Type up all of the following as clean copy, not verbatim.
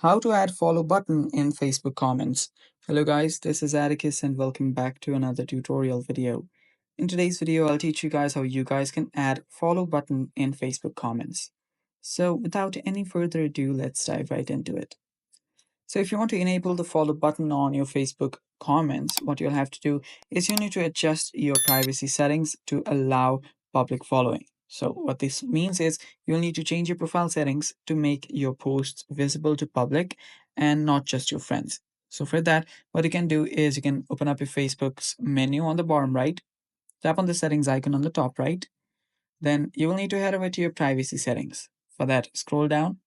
How to add follow button in Facebook comments. Hello guys, this is Atticus and welcome back to another tutorial video. In today's video, I'll teach you guys how you guys can add follow button in Facebook comments. So without any further ado, let's dive right into it. So if you want to enable the follow button on your Facebook comments, what you'll have to do is you need to adjust your privacy settings to allow public following. So what this means is you'll need to change your profile settings to make your posts visible to public and not just your friends. So for that, what you can do is you can open up your Facebook's menu on the bottom right, tap on the settings icon on the top right. Then you will need to head over to your privacy settings. For that, scroll down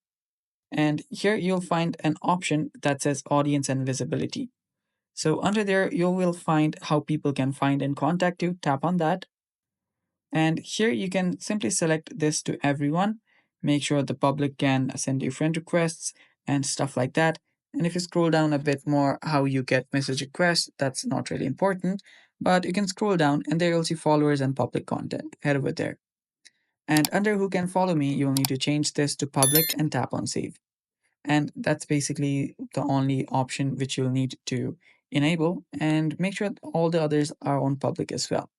and here you'll find an option that says audience and visibility. So under there, you will find how people can find and contact you. Tap on that. And here you can simply select this to everyone. Make sure the public can send you friend requests and stuff like that. And if you scroll down a bit more, how you get message requests, that's not really important. But you can scroll down and there you'll see followers and public content. Head over there. And under who can follow me, you'll need to change this to public and tap on save. And that's basically the only option which you'll need to enable, and make sure all the others are on public as well.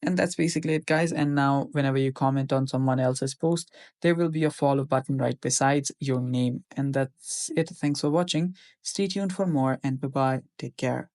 And that's basically it, guys. And now whenever you comment on someone else's post, there will be a follow button right besides your name. And that's it. Thanks for watching. Stay tuned for more, and bye bye. Take care.